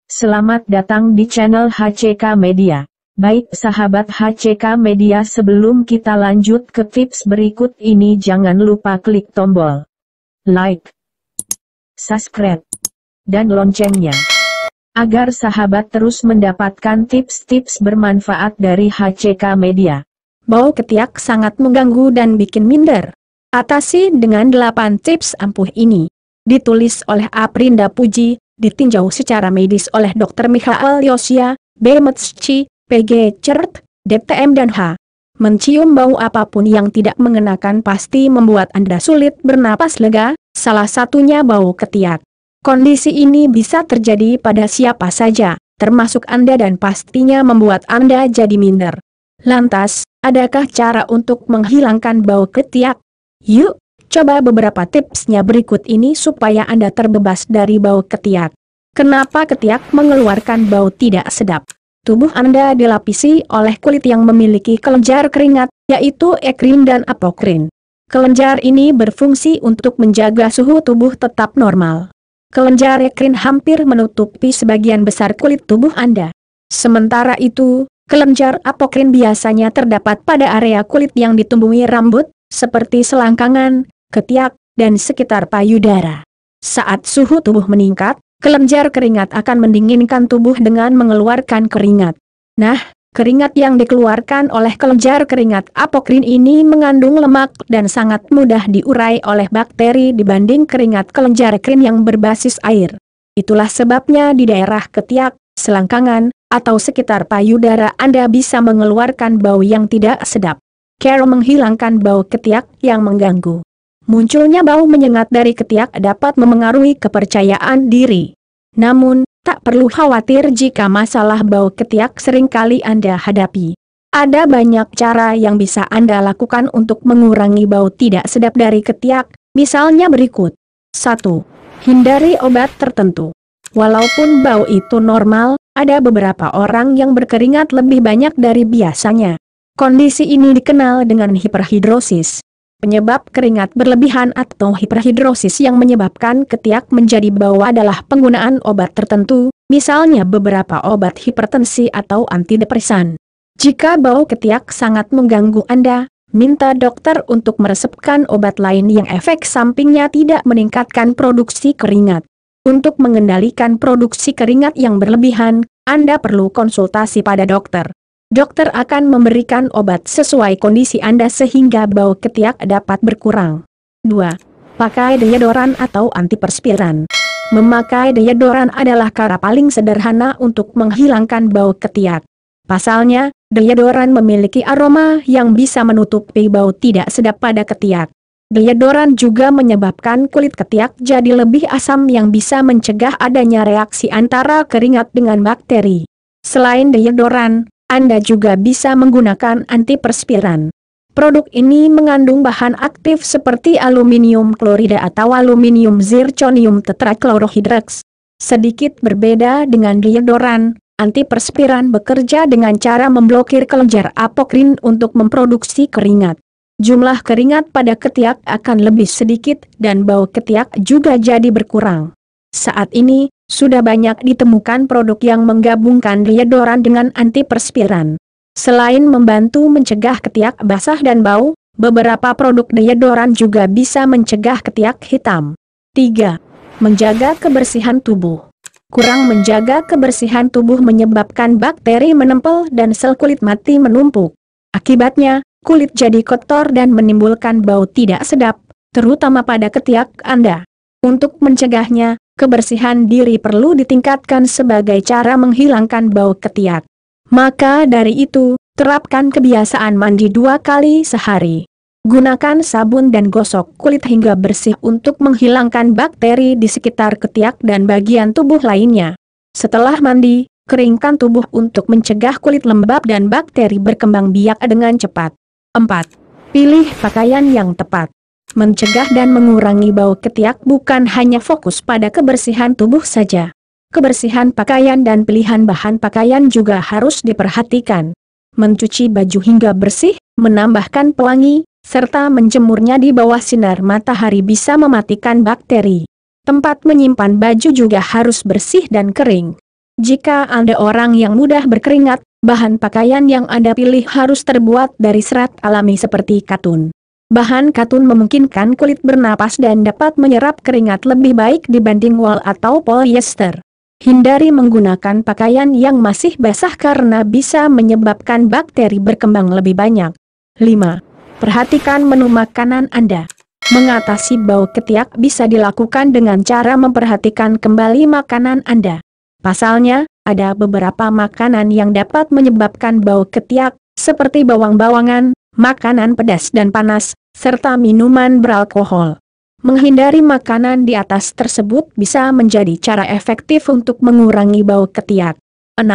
Selamat datang di channel HCK Media. Baik sahabat HCK Media, sebelum kita lanjut ke tips berikut ini jangan lupa klik tombol like, subscribe, dan loncengnya. Agar sahabat terus mendapatkan tips-tips bermanfaat dari HCK Media. Bau ketiak sangat mengganggu dan bikin minder. Atasi dengan 8 tips ampuh ini. Ditulis oleh Aprinda Puji, ditinjau secara medis oleh Dr. Michael Yosia, BMSc, PG Cert, DTM dan H. Mencium bau apapun yang tidak mengenakan pasti membuat Anda sulit bernapas lega, salah satunya bau ketiak. Kondisi ini bisa terjadi pada siapa saja, termasuk Anda, dan pastinya membuat Anda jadi minder. Lantas, adakah cara untuk menghilangkan bau ketiak? Yuk, coba beberapa tipsnya berikut ini supaya Anda terbebas dari bau ketiak. Kenapa ketiak mengeluarkan bau tidak sedap? Tubuh Anda dilapisi oleh kulit yang memiliki kelenjar keringat, yaitu ekrin dan apokrin. Kelenjar ini berfungsi untuk menjaga suhu tubuh tetap normal. Kelenjar ekrin hampir menutupi sebagian besar kulit tubuh Anda. Sementara itu, kelenjar apokrin biasanya terdapat pada area kulit yang ditumbuhi rambut, seperti selangkangan, ketiak, dan sekitar payudara. Saat suhu tubuh meningkat, kelenjar keringat akan mendinginkan tubuh dengan mengeluarkan keringat. Nah, keringat yang dikeluarkan oleh kelenjar keringat apokrin ini mengandung lemak dan sangat mudah diurai oleh bakteri dibanding keringat kelenjar ekrin yang berbasis air. Itulah sebabnya di daerah ketiak, selangkangan, atau sekitar payudara Anda bisa mengeluarkan bau yang tidak sedap. Cara menghilangkan bau ketiak yang mengganggu. Munculnya bau menyengat dari ketiak dapat memengaruhi kepercayaan diri. Namun, tak perlu khawatir jika masalah bau ketiak seringkali Anda hadapi. Ada banyak cara yang bisa Anda lakukan untuk mengurangi bau tidak sedap dari ketiak, misalnya berikut. 1. Hindari obat tertentu. Walaupun bau itu normal, ada beberapa orang yang berkeringat lebih banyak dari biasanya. Kondisi ini dikenal dengan hiperhidrosis. Penyebab keringat berlebihan atau hiperhidrosis yang menyebabkan ketiak menjadi bau adalah penggunaan obat tertentu, misalnya beberapa obat hipertensi atau antidepresan. Jika bau ketiak sangat mengganggu Anda, minta dokter untuk meresepkan obat lain yang efek sampingnya tidak meningkatkan produksi keringat. Untuk mengendalikan produksi keringat yang berlebihan, Anda perlu konsultasi pada dokter. Dokter akan memberikan obat sesuai kondisi Anda sehingga bau ketiak dapat berkurang. 2. Pakai deodoran atau antiperspiran. Memakai deodoran adalah cara paling sederhana untuk menghilangkan bau ketiak. Pasalnya, deodoran memiliki aroma yang bisa menutupi bau tidak sedap pada ketiak. Deodoran juga menyebabkan kulit ketiak jadi lebih asam yang bisa mencegah adanya reaksi antara keringat dengan bakteri. Selain deodoran, Anda juga bisa menggunakan antiperspiran. Produk ini mengandung bahan aktif seperti aluminium klorida atau aluminium zirconium tetraklorohidreks. Sedikit berbeda dengan deodoran, antiperspiran bekerja dengan cara memblokir kelenjar apokrin untuk memproduksi keringat. Jumlah keringat pada ketiak akan lebih sedikit dan bau ketiak juga jadi berkurang. Saat ini, sudah banyak ditemukan produk yang menggabungkan deodoran dengan antiperspiran. Selain membantu mencegah ketiak basah dan bau, beberapa produk deodoran juga bisa mencegah ketiak hitam. 3. Menjaga kebersihan tubuh. Kurang menjaga kebersihan tubuh menyebabkan bakteri menempel dan sel kulit mati menumpuk. Akibatnya, kulit jadi kotor dan menimbulkan bau tidak sedap, terutama pada ketiak Anda. Untuk mencegahnya, kebersihan diri perlu ditingkatkan sebagai cara menghilangkan bau ketiak. Maka dari itu, terapkan kebiasaan mandi 2 kali sehari. Gunakan sabun dan gosok kulit hingga bersih untuk menghilangkan bakteri di sekitar ketiak dan bagian tubuh lainnya. Setelah mandi, keringkan tubuh untuk mencegah kulit lembab dan bakteri berkembang biak dengan cepat. 4. Pilih pakaian yang tepat. Mencegah dan mengurangi bau ketiak bukan hanya fokus pada kebersihan tubuh saja. Kebersihan pakaian dan pilihan bahan pakaian juga harus diperhatikan. Mencuci baju hingga bersih, menambahkan pewangi, serta menjemurnya di bawah sinar matahari bisa mematikan bakteri. Tempat menyimpan baju juga harus bersih dan kering. Jika Anda orang yang mudah berkeringat, bahan pakaian yang Anda pilih harus terbuat dari serat alami seperti katun. Bahan katun memungkinkan kulit bernapas dan dapat menyerap keringat lebih baik dibanding wol atau polyester. Hindari menggunakan pakaian yang masih basah karena bisa menyebabkan bakteri berkembang lebih banyak. 5. Perhatikan menu makanan Anda. Mengatasi bau ketiak bisa dilakukan dengan cara memperhatikan kembali makanan Anda. Pasalnya, ada beberapa makanan yang dapat menyebabkan bau ketiak, seperti bawang-bawangan, makanan pedas dan panas, serta minuman beralkohol. Menghindari makanan di atas tersebut bisa menjadi cara efektif untuk mengurangi bau ketiak. 6.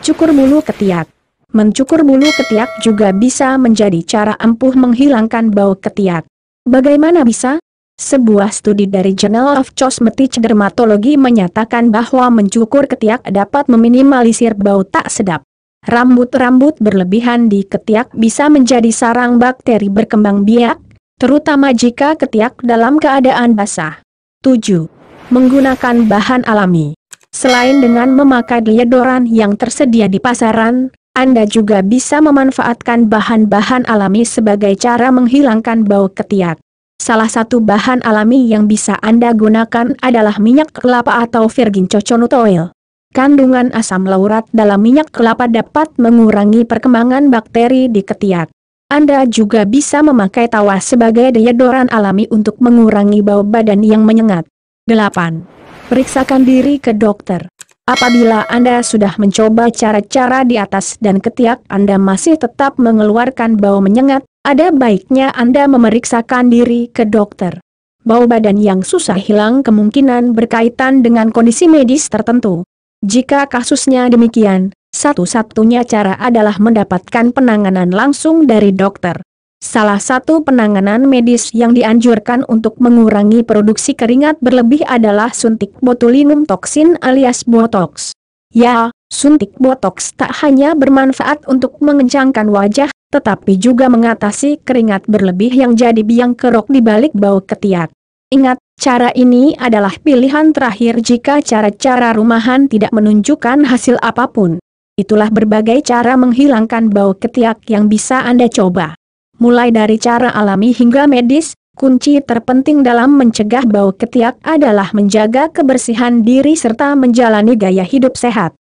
Cukur bulu ketiak. Mencukur bulu ketiak juga bisa menjadi cara ampuh menghilangkan bau ketiak. Bagaimana bisa? Sebuah studi dari Journal of Cosmetic Dermatology menyatakan bahwa mencukur ketiak dapat meminimalisir bau tak sedap. Rambut-rambut berlebihan di ketiak bisa menjadi sarang bakteri berkembang biak, terutama jika ketiak dalam keadaan basah. 7. Menggunakan bahan alami. Selain dengan memakai deodoran yang tersedia di pasaran, Anda juga bisa memanfaatkan bahan-bahan alami sebagai cara menghilangkan bau ketiak. Salah satu bahan alami yang bisa Anda gunakan adalah minyak kelapa atau virgin coconut oil. Kandungan asam laurat dalam minyak kelapa dapat mengurangi perkembangan bakteri di ketiak. Anda juga bisa memakai tawa sebagai deodoran alami untuk mengurangi bau badan yang menyengat. 8. Periksakan diri ke dokter. Apabila Anda sudah mencoba cara-cara di atas dan ketiak Anda masih tetap mengeluarkan bau menyengat, ada baiknya Anda memeriksakan diri ke dokter. Bau badan yang susah hilang kemungkinan berkaitan dengan kondisi medis tertentu. Jika kasusnya demikian, satu-satunya cara adalah mendapatkan penanganan langsung dari dokter. Salah satu penanganan medis yang dianjurkan untuk mengurangi produksi keringat berlebih adalah suntik botulinum toksin alias botox. Ya, suntik botox tak hanya bermanfaat untuk mengencangkan wajah, tetapi juga mengatasi keringat berlebih yang jadi biang kerok di balik bau ketiak. Ingat, cara ini adalah pilihan terakhir jika cara-cara rumahan tidak menunjukkan hasil apapun. Itulah berbagai cara menghilangkan bau ketiak yang bisa Anda coba. Mulai dari cara alami hingga medis, kunci terpenting dalam mencegah bau ketiak adalah menjaga kebersihan diri serta menjalani gaya hidup sehat.